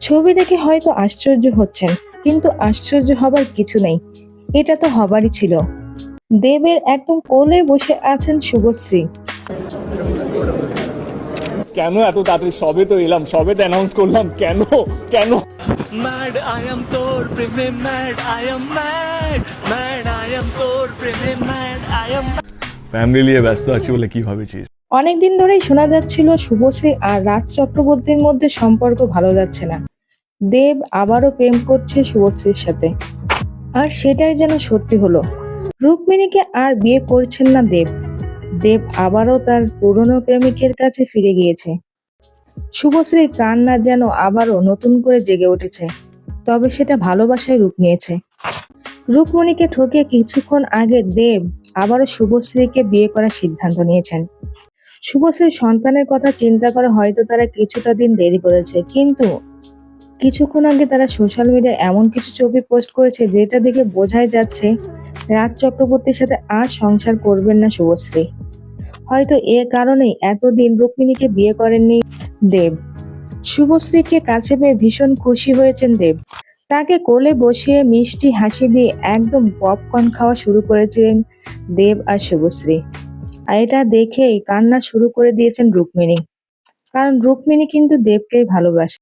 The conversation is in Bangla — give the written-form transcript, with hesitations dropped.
ছবি দেখে হয়তো আশ্চর্য হচ্ছেন, কিন্তু আশ্চর্য হবার কিছু নেই। এটা তো হবারই ছিল। দেবের একদম কোলে বসে আছেন শুভশ্রী। কেন এত তাড়াতাড়ি? সবে তো এলাম, সবে তো অ্যানাউন্স করলাম, কেন কেন? ম্যাড আই এম তোর প্রেমে mad I am mad mad I am তোর প্রেমে ম্যাড আই এম। ফ্যামিলি নিয়ে ব্যস্ত আছি বলে কি ভাবেছিস? অনেকদিন ধরেই শোনা যাচ্ছিল শুভশ্রী আর রাজ চক্রবর্তীর মধ্যে সম্পর্ক ভালো যাচ্ছে না। দেব আবারও প্রেম করছে শুভশ্রীর সাথে, আর সেটাই যেন সত্যি হলো। রুক্মিণীকে আর বিয়ে করছেন না দেব। দেব আবারও তার পুরনো প্রেমিকের কাছে ফিরে গিয়েছে। শুভশ্রীর কান্না যেন আবারও নতুন করে জেগে উঠেছে, তবে সেটা ভালোবাসায় রূপ নিয়েছে। রুক্মিণীকে ঠকিয়ে কিছুক্ষণ আগে দেব আবারও শুভশ্রীকে বিয়ে করার সিদ্ধান্ত নিয়েছেন। শুভশ্রীর সন্তানের কথা চিন্তা করে হয়তো তারা কিছুটা দিন দেরি করেছে, কিন্তু কিছুক্ষণ আগে তারা সোশ্যাল মিডিয়ায় এমন কিছু ছবি পোস্ট করেছে যেটা দেখে বোঝাই যাচ্ছে রাজ চক্রবর্তীর সাথে আর সংসার করবেন না শুভশ্রী। হয়তো এ কারণেই এতদিন রুক্মিণীকে বিয়ে করেননি দেব। শুভশ্রীকে কাছে পেয়ে ভীষণ খুশি হয়েছেন দেব। তাকে কোলে বসিয়ে মিষ্টি হাসি দিয়ে একদম পপকর্ন খাওয়া শুরু করেছিলেন দেব আর শুভশ্রী। আর এটা দেখেই কান্না শুরু করে দিয়েছেন রুক্মিণী, কারণ রুক্মিণী কিন্তু দেবকেই ভালোবাসে।